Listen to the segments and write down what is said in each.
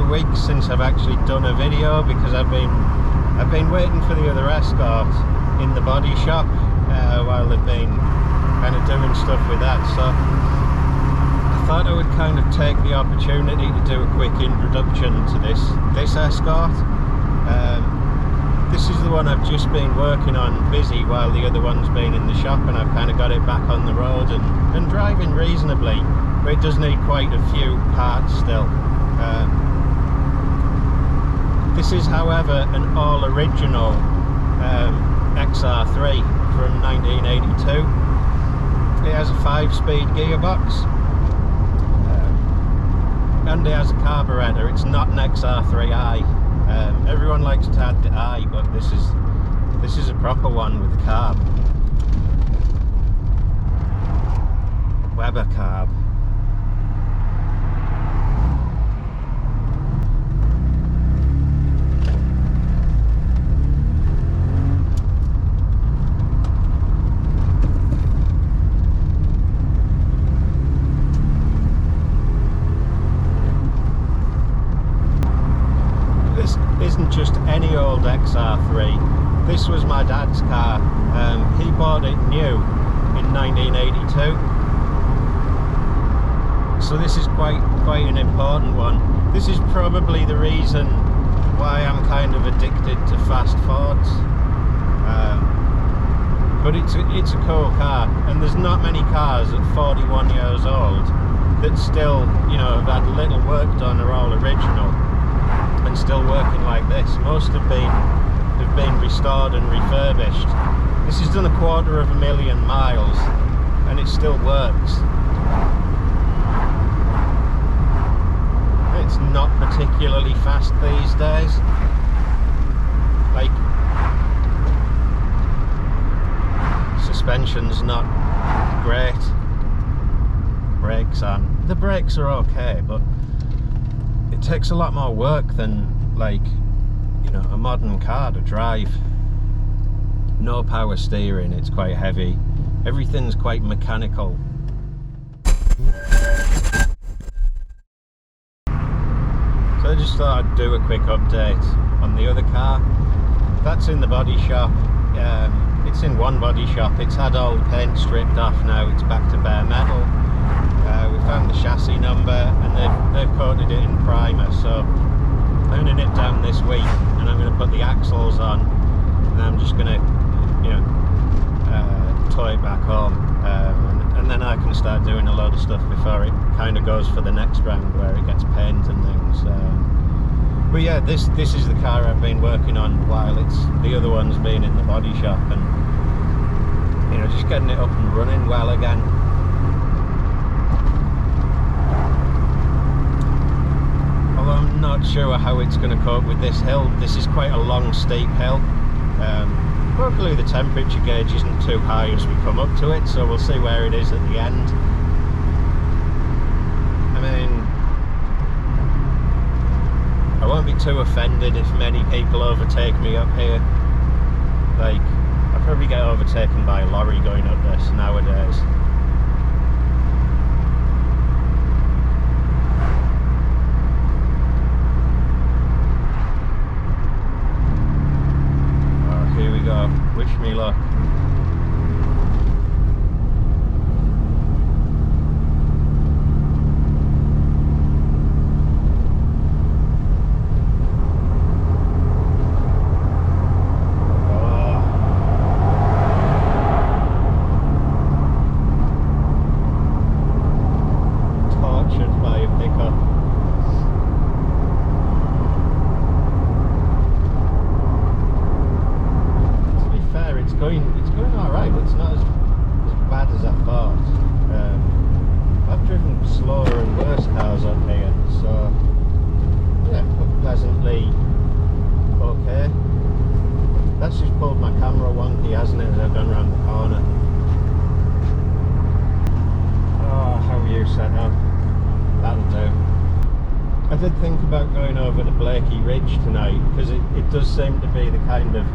few weeks since I've actually done a video, because I've been waiting for the other Escort in the body shop while they've been kind of doing stuff with that. So I thought I would kind of take the opportunity to do a quick introduction to this Escort. This is the one I've just been working on busy while the other one's been in the shop, and I've kind of got it back on the road and driving reasonably, but it does need quite a few parts still. This is, however, an all original XR3 from 1982. It has a 5-speed gearbox and it has a carburetor. It's not an XR3i. Everyone likes to add the I, but this is a proper one with a carb. Weber carb. Isn't just any old XR3. This was my dad's car. He bought it new in 1982. So this is quite an important one. This is probably the reason why I'm kind of addicted to fast Fords. But it's a cool car, and there's not many cars at 41 years old that still, you know, have had little work done, are all original and still working like this. Most have been restored and refurbished. This has done 250,000 miles and it still works. It's not particularly fast these days. Like, suspension's not great. The brakes are okay, but it takes a lot more work than, like, you know, a modern car to drive. No power steering, it's quite heavy. Everything's quite mechanical. So I just thought I'd do a quick update on the other car. That's in the body shop. It's in one body shop. It's had all the paint stripped off now. It's back to bare metal. We found the chassis number and they've coated it in primer, so I'm going to nip down this week and I'm going to put the axles on, and I'm just going to, you know, tow it back home, and then I can start doing a load of stuff before it kind of goes for the next round where it gets paint and things. But yeah, this is the car I've been working on while the other one's been in the body shop, and, you know, just getting it up and running well again. I'm not sure how it's going to cope with this hill. This is quite a long, steep hill. Luckily the temperature gauge isn't too high as we come up to it, so we'll see where it is at the end. I mean, I won't be too offended if many people overtake me up here. Like, I'll probably get overtaken by a lorry going up this nowadays. Wish me luck. Tortured by a pickup. It's going alright, but it's not as bad as I thought. I've driven slower and worse cars up here, so yeah, pleasantly okay. That's just pulled my camera wonky, hasn't it, as I've gone round the corner. Oh, how are you set up? That'll do. I did think about going over to Blakey Ridge tonight, because it does seem to be the kind of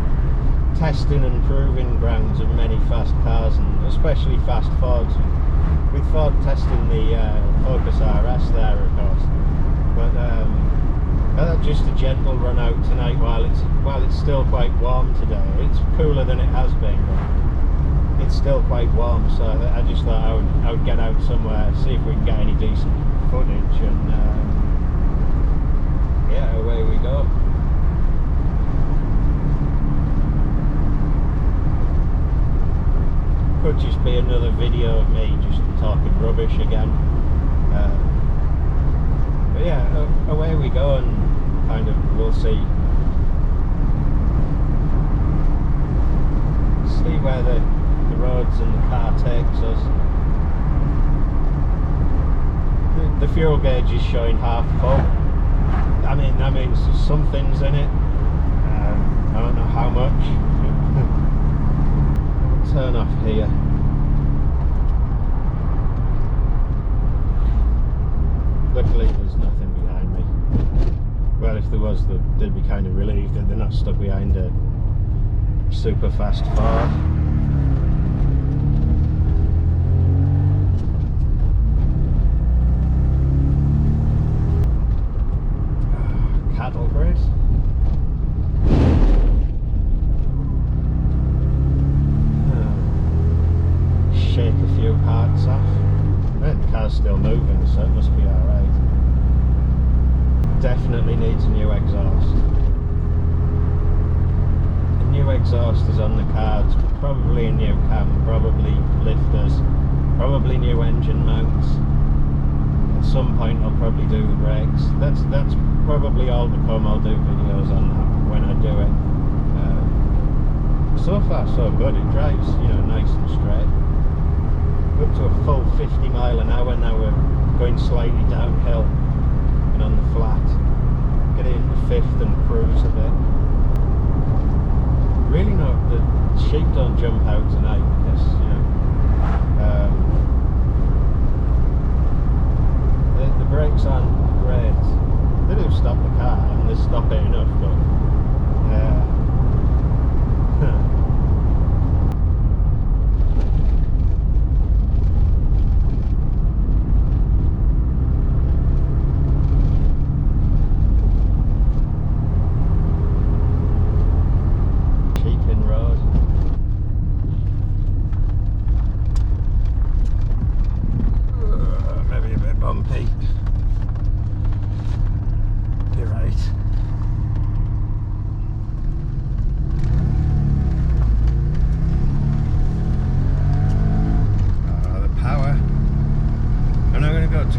testing and proving grounds of many fast cars, and especially fast Fords, with Ford testing the Focus RS there, of course. But Just a gentle run out tonight while it's still quite warm today. It's cooler than it has been, but it's still quite warm, so I just thought I would get out somewhere, see if we can get any decent footage, and yeah, away we go. Could just be another video of me just talking rubbish again. But yeah, away we go, and kind of we'll see where the roads and the car takes us. The fuel gauge is showing half full. I mean, that means something's in it. I don't know how much. I'll turn off here. Luckily there's nothing behind me. Well, if there was, they'd be kind of relieved that they're not stuck behind a super fast Ford. Cattle grid. Shake a few parts off. The car's still moving, so it must be alright. Definitely needs a new exhaust. A new exhaust is on the cards, probably a new cam, probably lifters, probably new engine mounts. At some point I'll probably do the brakes. That's probably all to come. I'll do videos on that when I do it. So far so good. It drives, you know, nice and straight. Up to a full 50 mile an hour now. We're going slightly downhill and on the flat. Get it into fifth and cruise a bit. Really not, the sheep don't jump out tonight because, you know, the brakes aren't great. They do stop the car and they stop it enough, but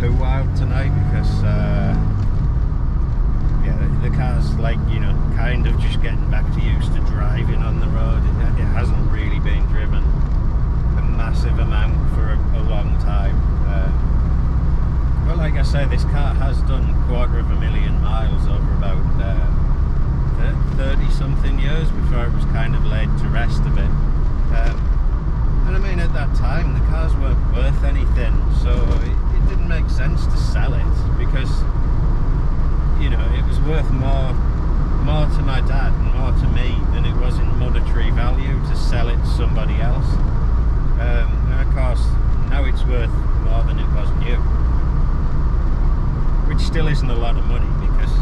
too wild tonight because yeah, the car's like, you know, kind of just getting back to used to driving on the road. It hasn't really been driven a massive amount for a long time. But like I say, this car has done 250,000 miles over about 30 something years before it was kind of laid to rest a bit. And I mean, at that time the cars weren't worth anything, so it didn't make sense to sell it because, you know, it was worth more to my dad and more to me than it was in monetary value to sell it to somebody else. And of course now it's worth more than it was new, which still isn't a lot of money because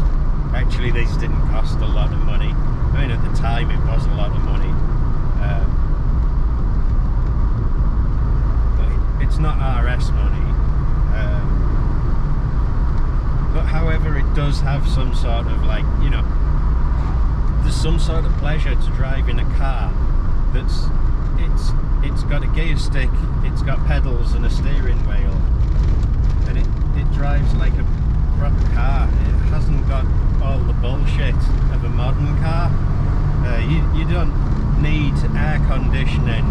actually these didn't cost a lot of money. I mean, at the time it was a lot of money. It's not RS money, but however it does have some sort of, like, you know, there's some sort of pleasure to driving a car that's it's got a gear stick, it's got pedals and a steering wheel, and it drives like a proper car. It hasn't got all the bullshit of a modern car. You don't need air conditioning.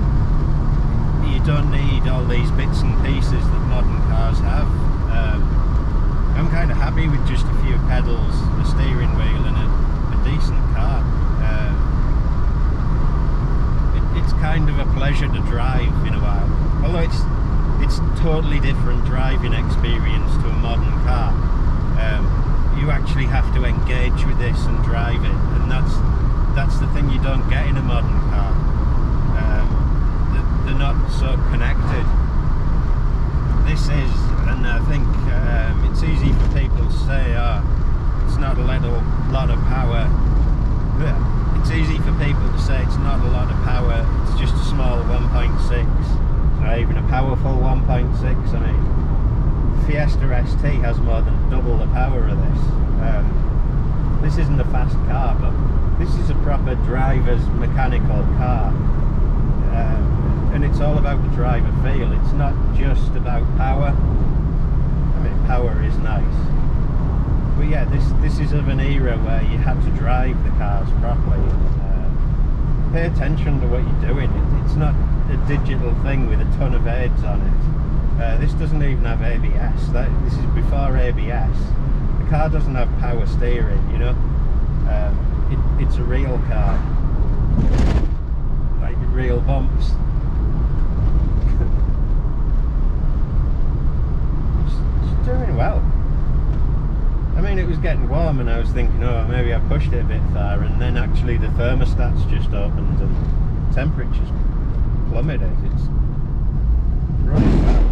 You don't need all these bits and pieces that modern cars have. I'm kind of happy with just a few pedals, a steering wheel and a decent car. It's kind of a pleasure to drive in a while. Although it's totally different driving experience to a modern car. You actually have to engage with this and drive it, and that's the thing you don't get in a modern car. They're not so connected. This is, and I think it's easy for people to say, oh, it's not a lot of power. It's easy for people to say it's not a lot of power, it's just a small 1.6, not even a powerful 1.6. I mean, Fiesta ST has more than double the power of this. This isn't a fast car, but this is a proper driver's mechanical car. And it's all about the driver feel. It's not just about power. I mean, power is nice, but yeah, this is of an era where you had to drive the cars properly and pay attention to what you're doing. It's not a digital thing with a ton of aids on it. This doesn't even have ABS. This is before ABS. The car doesn't have power steering, you know. It's a real car, like real bumps. It's doing well. I mean, it was getting warm and I was thinking, oh, maybe I pushed it a bit far, and then actually the thermostat's just opened and temperature's plummeted. It's running well.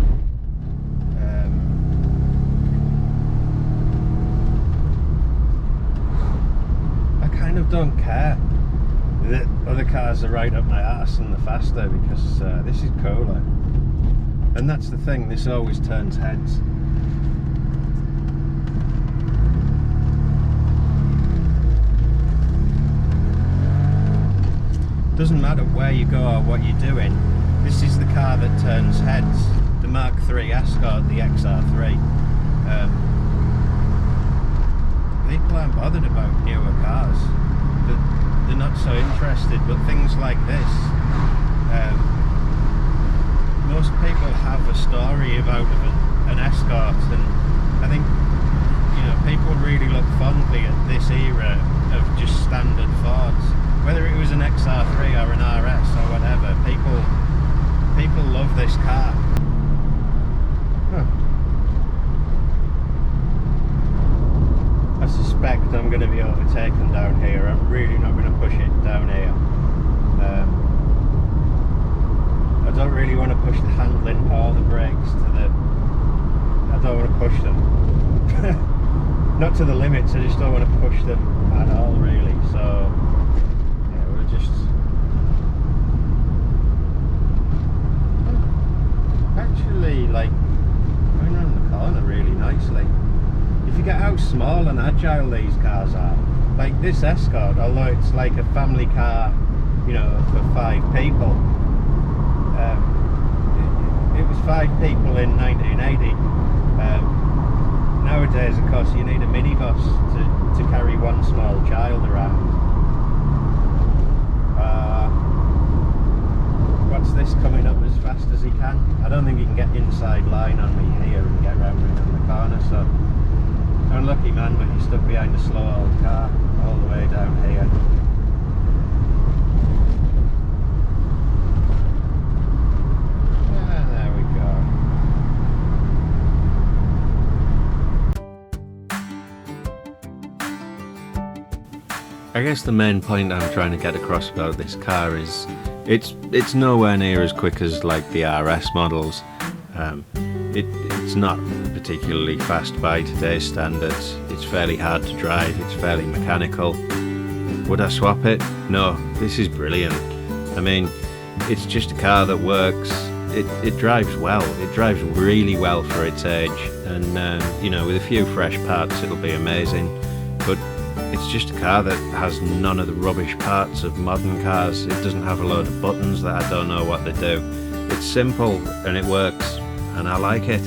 I kind of don't care that other cars are right up my arse and the faster, because this is cooler. And that's the thing, this always turns heads. Doesn't matter where you go or what you're doing, this is the car that turns heads. The Mark III Escort, the XR3. People aren't bothered about newer cars. They're not so interested, but things like this, most people have a story about an Escort, and I think, you know, people really look fondly at this era of just standard Fords. Whether it was an XR3 or an RS or whatever, people love this car. Huh. I suspect I'm going to be overtaken down here. I'm really not going to push it down here. I don't really want to push the handling or the brakes to the... I don't want to push them. Not to the limits, I just don't want to push them at all, really. So yeah, we'll just... Actually, like, going around the corner really nicely. You forget how small and agile these cars are. Like this Escort, although it's like a family car, you know, for 5 people. It was 5 people in 1980. Nowadays, of course, you need a minibus to carry one small child around. What's this coming up as fast as he can? I don't think he can get inside line on me here and get round the corner, so unlucky man, but you're stuck behind a slow old car all the way down here. There we go. I guess the main point I'm trying to get across about this car is it's nowhere near as quick as like the RS models. It's not particularly fast by today's standards. It's fairly hard to drive, it's fairly mechanical. Would I swap it? No, this is brilliant. I mean, it's just a car that works. It drives well. It drives really well for its age, and you know, with a few fresh parts it'll be amazing. But it's just a car that has none of the rubbish parts of modern cars. It doesn't have a load of buttons that I don't know what they do. It's simple and it works, and I like it.